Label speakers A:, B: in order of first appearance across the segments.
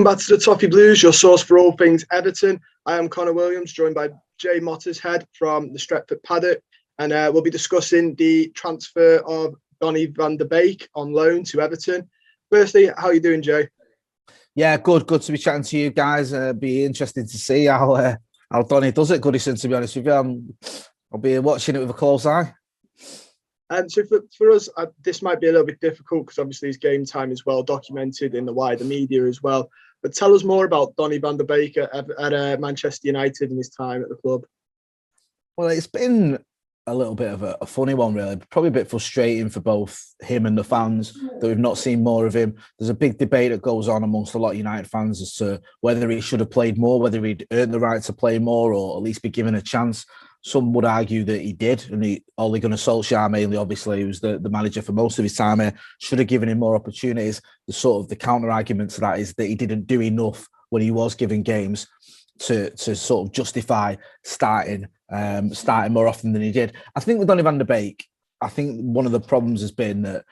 A: back to the Toffee Blues, your source for all things Everton. I am Connor Williams, joined by Jay Motty from the Stretford Paddock, and we'll be discussing the transfer of Donny van der Beek on loan to Everton. Firstly, how are you doing, Jay?
B: Yeah, good to be chatting to you guys. Be interesting to see how Donny does it, Goodison, to be honest with you. I'll be watching it with a close eye.
A: So for us, this might be a little bit difficult because obviously his game time is well documented in the wider media as well. But tell us more about Donny van der Beek at Manchester United and his time at the club.
B: Well, it's been a little bit of a funny one, really. Probably a bit frustrating for both him and the fans that we've not seen more of him. There's a big debate that goes on amongst a lot of United fans as to whether he should have played more, whether he'd earned the right to play more or at least be given a chance. Some would argue that he did, and Ole Gunnar Solskjaer, mainly, obviously, who was the manager for most of his time here, should have given him more opportunities. The counter argument to that is that he didn't do enough when he was given games to sort of justify starting more often than he did. I think with Donny van der Beek, I think one of the problems has been that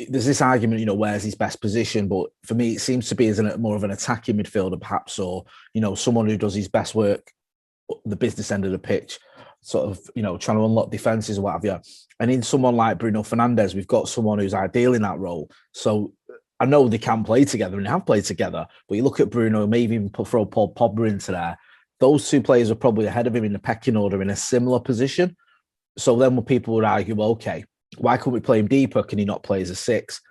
B: there's this argument, where's his best position? But for me, it seems to be as more of an attacking midfielder, perhaps, or, someone who does his best work the business end of the pitch, sort of, trying to unlock defences or what have you. And in someone like Bruno Fernandes, we've got someone who's ideal in that role. So I know they can play together and they have played together, but you look at Bruno, maybe even throw Paul Pogba into there. Those two players are probably ahead of him in the pecking order in a similar position. So then when people would argue, well, okay, why couldn't we play him deeper? Can he not play as a six?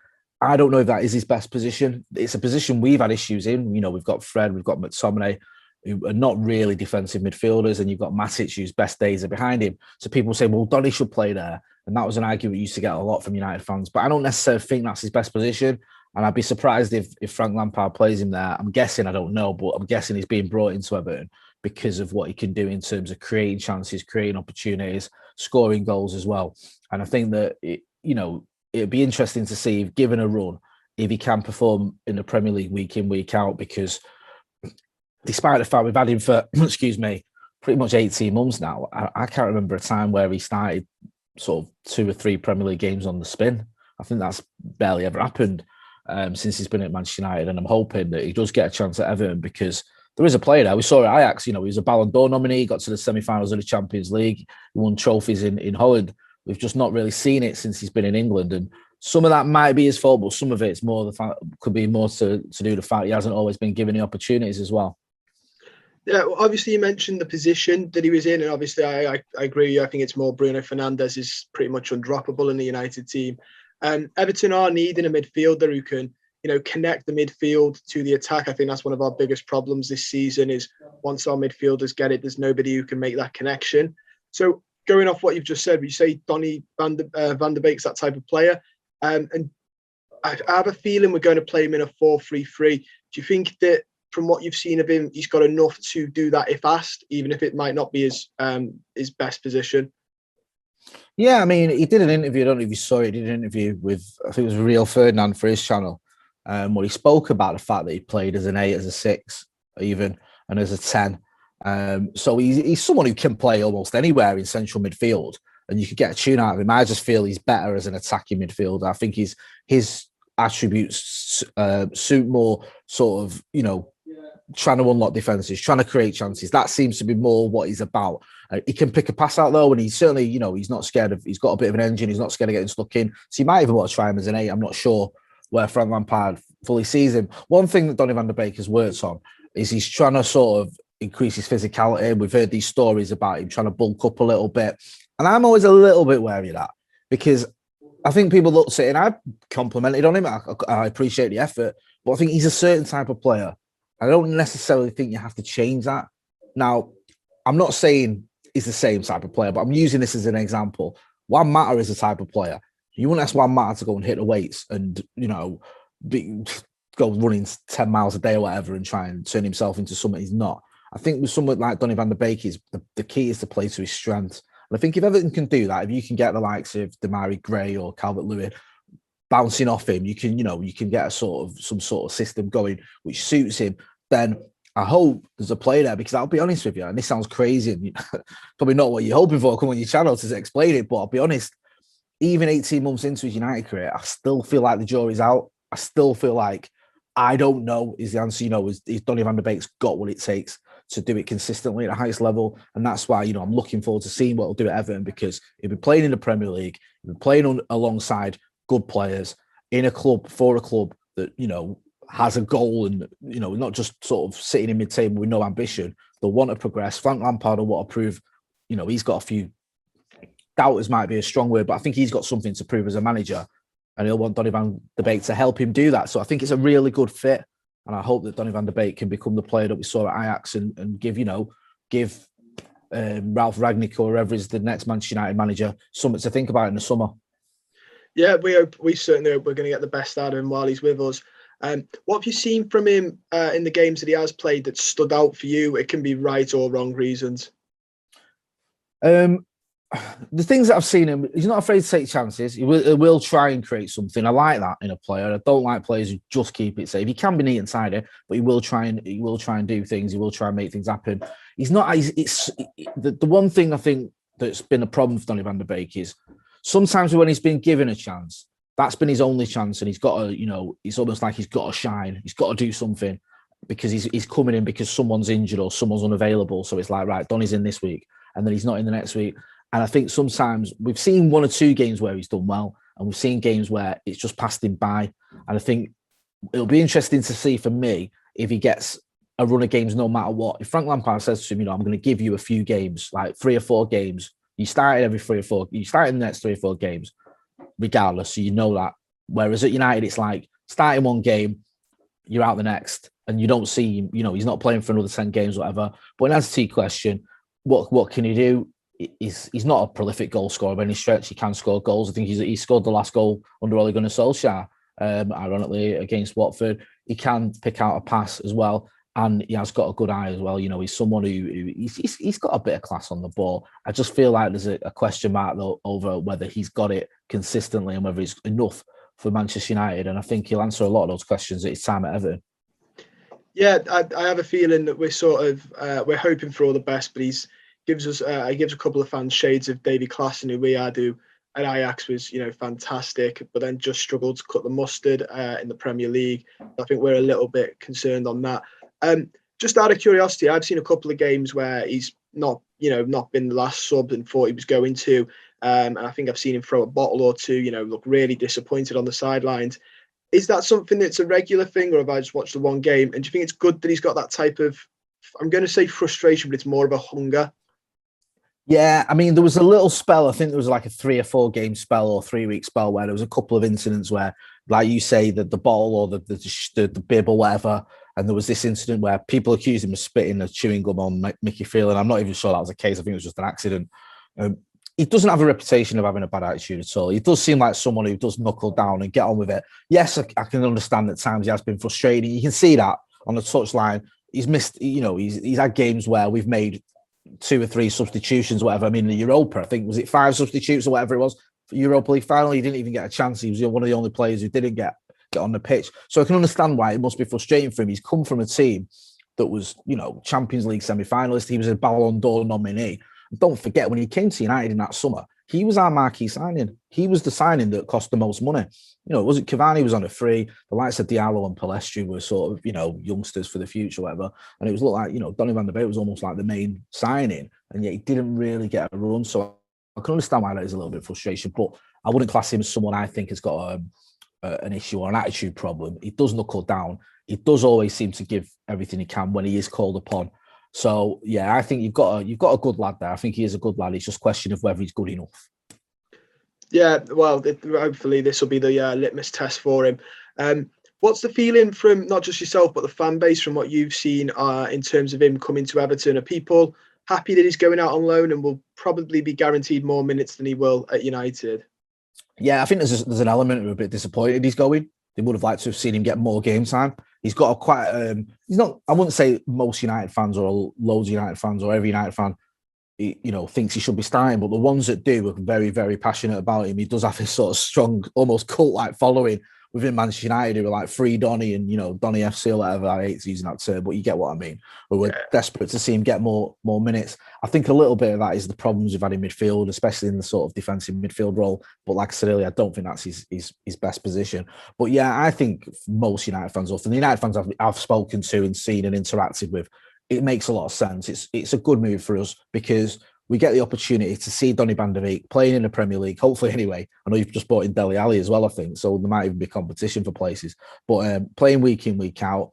B: I don't know if that is his best position. It's a position we've had issues in. We've got Fred, we've got McTominay, who are not really defensive midfielders, and you've got Matic, whose best days are behind him. So people say, well, Donny should play there. And that was an argument we used to get a lot from United fans. But I don't necessarily think that's his best position. And I'd be surprised if Frank Lampard plays him there. I'm guessing, I don't know, but I'm guessing he's being brought into Everton because of what he can do in terms of creating chances, creating opportunities, scoring goals as well. And I think that, it'd be interesting to see, if given a run, if he can perform in the Premier League week in, week out, because despite the fact we've had him for, pretty much 18 months now, I can't remember a time where he started sort of 2 or 3 Premier League games on the spin. I think that's barely ever happened since he's been at Manchester United, and I'm hoping that he does get a chance at Everton, because there is a player there. We saw at Ajax, he was a Ballon d'Or nominee, got to the semi-finals of the Champions League, he won trophies in Holland. We've just not really seen it since he's been in England, and some of that might be his fault, but some of it's more could be more to do with the fact he hasn't always been given the opportunities as well.
A: Yeah, well, obviously you mentioned the position that he was in, and obviously I agree with you. I think it's more Bruno Fernandes is pretty much undroppable in the United team. Everton are needing a midfielder who can, connect the midfield to the attack. I think that's one of our biggest problems this season is once our midfielders get it, there's nobody who can make that connection. So going off what you've just said, you say Donny van der Beek's that type of player. And I have a feeling we're going to play him in a 4-3-3. Do you think that from what you've seen of him, he's got enough to do that if asked, even if it might not be his best position?
B: Yeah, I mean, he did an interview, I don't know if you saw it, he did an interview with, I think it was Rio Ferdinand for his channel, where he spoke about the fact that he played as an 8, as a 6, even, and as a 10. So he's someone who can play almost anywhere in central midfield, and you could get a tune out of him. I just feel he's better as an attacking midfielder. I think his attributes suit more sort of, trying to unlock defenses, trying to create chances. That seems to be more what he's about. He can pick a pass out though, and he's certainly, he's not scared of. He's got a bit of an engine. He's not scared of getting stuck in. So you might even want to try him as an 8. I'm not sure where Frank Lampard fully sees him. One thing that Donny van der Beek has worked on is he's trying to sort of increase his physicality. We've heard these stories about him trying to bulk up a little bit, and I'm always a little bit wary of that, because I think people look at it, and I complimented on him. I appreciate the effort, but I think he's a certain type of player. I don't necessarily think you have to change that. Now, I'm not saying he's the same type of player, but I'm using this as an example. Juan Mata is a type of player. You wouldn't ask Juan Mata to go and hit the weights and, go running 10 miles a day or whatever and try and turn himself into something he's not. I think with someone like Donny van der Beek, the key is to play to his strengths. And I think if Everton can do that, if you can get the likes of Demarai Gray or Calvert-Lewin bouncing off him, you can get some sort of system going which suits him. Then I hope there's a player there, because I'll be honest with you, and this sounds crazy and probably not what you're hoping for, come on your channel to explain it, but I'll be honest, even 18 months into his United career, I still feel like the jury's out. I still feel like I don't know is the answer. Is Donny van de Beek's got what it takes to do it consistently at the highest level. And that's why, I'm looking forward to seeing what he'll do at Everton, because he'll be playing in the Premier League, he'll be playing alongside good players in a club, for a club that, has a goal and, not just sort of sitting in mid-table with no ambition. They'll want to progress. Frank Lampard will want to prove, he's got a few doubters, might be a strong word, but I think he's got something to prove as a manager, and he'll want Donny van de Beek to help him do that. So I think it's a really good fit. And I hope that Donny van de Beek can become the player that we saw at Ajax and give Ralph Rangnick or whoever is the next Manchester United manager something to think about in the summer.
A: Yeah, we certainly hope we're going to get the best out of him while he's with us. What have you seen from him in the games that he has played that stood out for you? It can be right or wrong reasons.
B: The things that I've seen him, he's not afraid to take chances. He will try and create something. I like that in a player. I don't like players who just keep it safe. He can be neat and tidy, but he will try and do things. He will try and make things happen. He's not. It's the one thing I think that's been a problem for Donny van de Beek is sometimes when he's been given a chance, that's been his only chance, and he's got to, it's almost like he's got to shine. He's got to do something because he's coming in because someone's injured or someone's unavailable. So it's like, right, Donny's in this week, and then he's not in the next week. And I think sometimes we've seen one or two games where he's done well, and we've seen games where it's just passed him by. And I think it'll be interesting to see for me if he gets a run of games no matter what. If Frank Lampard says to him, I'm going to give you a few games, like 3 or 4 games, you start in every 3 or 4, you start in the next 3 or 4 games, regardless. So you know that. Whereas at United, it's like starting one game, you're out the next, and you don't see him, he's not playing for another 10 games, whatever. But in answer to your question, what can he do? He's not a prolific goal scorer by any stretch. He can score goals. I think he scored the last goal under Ole Gunnar Solskjaer, ironically, against Watford. He can pick out a pass as well, and he has got a good eye as well. He's someone he's got a bit of class on the ball. I just feel like there's a question mark though over whether he's got it consistently and whether it's enough for Manchester United. And I think he'll answer a lot of those questions at his time at Everton.
A: Yeah, I have a feeling that we're sort of we're hoping for all the best, but he gives a couple of fans shades of Davy Klaassen, who we are, who at Ajax was, fantastic, but then just struggled to cut the mustard in the Premier League. I think we're a little bit concerned on that. Just out of curiosity, I've seen a couple of games where he's not been the last sub and thought he was going to, and I think I've seen him throw a bottle or two, look really disappointed on the sidelines. Is that something that's a regular thing, or have I just watched the one game? And do you think it's good that he's got that type of, I'm going to say frustration, but it's more of a hunger?
B: Yeah, I mean, there was a little spell. I think there was like a 3 or 4 game spell or 3-week spell where there was a couple of incidents where, like you say, the ball or the bib or whatever, and there was this incident where people accused him of spitting a chewing gum on Mickey Field, and I'm not even sure that was the case. I think it was just an accident. He doesn't have a reputation of having a bad attitude at all. He does seem like someone who does knuckle down and get on with it. Yes, I can understand that at times he has been frustrated. You can see that on the touchline. He's missed, he's had games where we've made 2 or 3 substitutions, whatever. I mean, the Europa, I think, was it 5 substitutes or whatever it was for Europa League final? He didn't even get a chance. He was one of the only players who didn't get on the pitch. So I can understand why it must be frustrating for him. He's come from a team that was, Champions League semi-finalist. He was a Ballon d'Or nominee. And don't forget, when he came to United in that summer, he was our marquee signing. He was the signing that cost the most money. It wasn't Cavani was on a free. The likes of Diallo and Palestri were sort of, youngsters for the future, whatever. And it was looked like, Donny van de Beek was almost like the main signing, and yet he didn't really get a run. So I can understand why that is a little bit of frustration, but I wouldn't class him as someone I think has got an issue or an attitude problem. He does knuckle down. He does always seem to give everything he can when he is called upon. So yeah, I think you've got a good lad there. I think he is a good lad. It's just a question of whether he's good enough.
A: Yeah, well, hopefully this will be the litmus test for him. What's the feeling from not just yourself, but the fan base from what you've seen in terms of him coming to Everton? Are people happy that he's going out on loan and will probably be guaranteed more minutes than he will at United?
B: Yeah, I think there's an element of a bit disappointed he's going. They would have liked to have seen him get more game time. He's got he's not, I wouldn't say most United fans or loads of United fans or every United fan thinks he should be starting, but the ones that do are very, very passionate about him. He does have this sort of strong, almost cult-like following within Manchester United who were like free Donny and, Donny FC or whatever. I hate using that term, but you get what I mean. We were desperate to see him get more minutes. I think a little bit of that is the problems we've had in midfield, especially in the sort of defensive midfield role. But like I said earlier, I don't think that's his best position. But yeah, I think most United fans, or from the United fans I've spoken to and seen and interacted with, it makes a lot of sense. It's a good move for us because we get the opportunity to see Donny van de Beek playing in the Premier League, hopefully anyway. I know you've just brought in Dele Alli as well, I think, so there might even be competition for places. But playing week in, week out,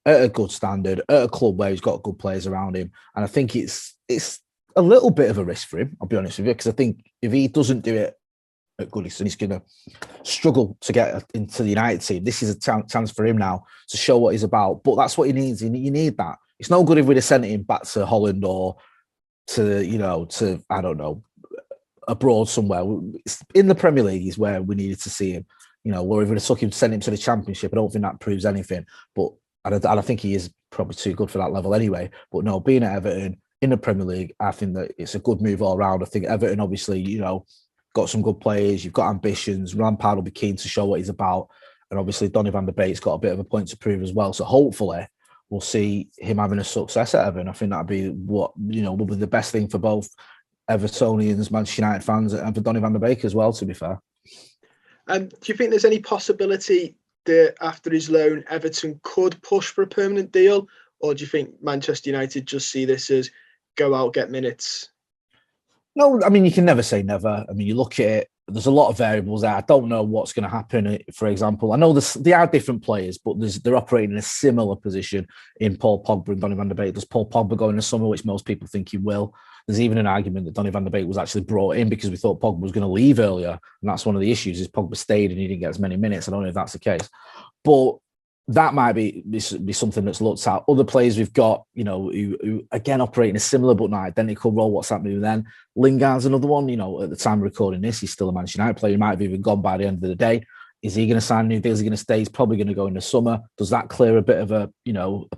B: at a good standard, at a club where he's got good players around him. And I think it's a little bit of a risk for him, I'll be honest with you, because I think if he doesn't do it at Goodison, he's going to struggle to get into the United team. This is a chance for him now to show what he's about. But that's what he needs. You need that. It's no good if we'd have sent him back to Holland or to I don't know, abroad somewhere. In the Premier League is where we needed to see him. Where if we'd have sent him to the Championship, I don't think that proves anything. But I think he is probably too good for that level anyway. But no, being at Everton in the Premier League, I think that it's a good move all around. I think Everton obviously, got some good players. You've got ambitions. Lampard will be keen to show what he's about, and obviously Donny van de Beek's got a bit of a point to prove as well. So hopefully we'll see him having a success at Everton. I think that'd be what will be the best thing for both Evertonians, Manchester United fans, and for Donny van de Beek as well, to be fair.
A: Do you think there's any possibility that after his loan, Everton could push for a permanent deal? Or do you think Manchester United just see this as go out, get minutes?
B: No, I mean, you can never say never. I mean, you look at it, there's a lot of variables there. I don't know what's going to happen. For example, I know they are different players, but they're operating in a similar position in Paul Pogba and Donny van de Beek. Does Paul Pogba go in the summer, which most people think he will? There's even an argument that Donny van de Beek was actually brought in because we thought Pogba was going to leave earlier. And that's one of the issues is Pogba stayed and he didn't get as many minutes. I don't know if that's the case. But that might be something that's looked at. Other players we've got, who again operate in a similar but not identical role. What's happening then? Lingard's another one. At the time of recording this, he's still a Manchester United player. He might have even gone by the end of the day. Is he going to sign new deals? Is he going to stay? He's probably going to go in the summer. Does that clear a bit of a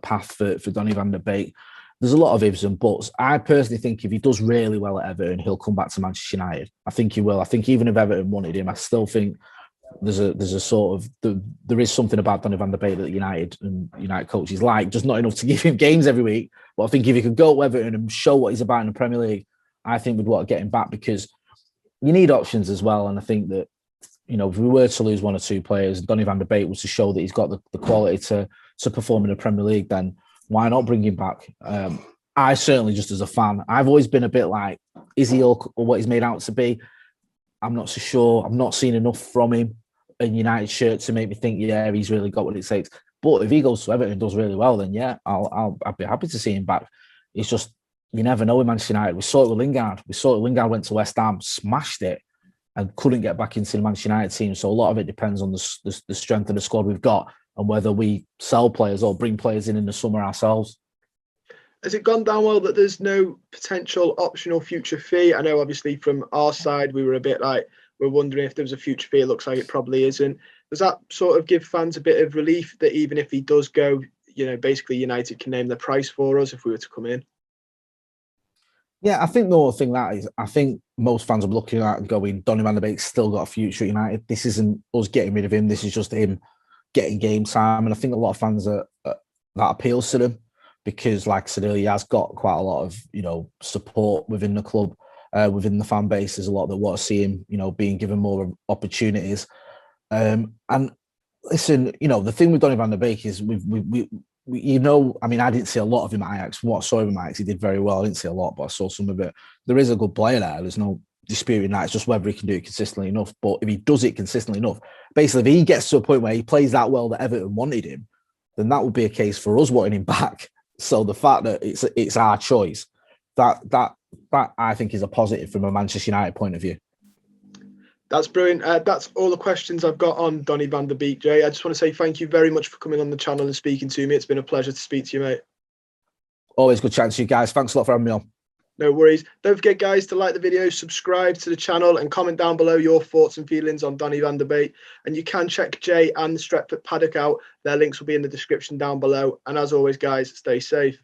B: path for Donny van de Beek? There's a lot of ifs and buts. I personally think if he does really well at Everton, he'll come back to Manchester United. I think he will. I think even if Everton wanted him, I still think there's a sort of there is something about Donny van de Beek that United and United coaches like, just not enough to give him games every week. But I think if he could go to Everton and show what he's about in the Premier League, I think we'd want to get him back because you need options as well. And I think that if we were to lose one or two players, Donny van de Beek was to show that he's got the quality to perform in the Premier League, then why not bring him back? I certainly, just as a fan, I've always been a bit like, is he all what he's made out to be? I'm not so sure. I've not seen enough from him in United shirt to make me think, yeah, he's really got what it takes. But if he goes to Everton and does really well, then yeah, I'd be happy to see him back. It's just, you never know with Manchester United. We saw it with Lingard. Lingard went to West Ham, smashed it, and couldn't get back into the Manchester United team. So a lot of it depends on the strength of the squad we've got and whether we sell players or bring players in the summer ourselves.
A: Has it gone down well that there's no potential optional future fee? I know obviously from our side, we were a bit like, we're wondering if there was a future fee. It looks like it probably isn't. Does that sort of give fans a bit of relief that even if he does go, basically United can name the price for us if we were to come in?
B: Yeah, I think the other thing that is, I think most fans are looking at and going, Donny van de Beek's still got a future at United. This isn't us getting rid of him. This is just him getting game time. And I think a lot of fans that appeals to them because, like I said earlier, he has got quite a lot of, support within the club, within the fan base. There's a lot that want to see him, being given more opportunities. And listen, the thing with Donny van de Beek is I mean, I didn't see a lot of him at Ajax. From what I saw him at Ajax, he did very well. I didn't see a lot, but I saw some of it. There is a good player there. There's no disputing that. It's just whether he can do it consistently enough. But if he does it consistently enough, basically, if he gets to a point where he plays that well that Everton wanted him, then that would be a case for us wanting him back. So the fact that it's our choice, that I think is a positive from a Manchester United point of view.
A: That's brilliant. That's all the questions I've got on Donny van de Beek, Jay. I just want to say thank you very much for coming on the channel and speaking to me. It's been a pleasure to speak to you, mate.
B: Always good chatting to you guys. Thanks a lot for having me on.
A: No worries. Don't forget, guys, to like the video, subscribe to the channel, and comment down below your thoughts and feelings on Donny van de Beek. And you can check Jay and the Stretford Paddock out. Their links will be in the description down below. And as always, guys, stay safe.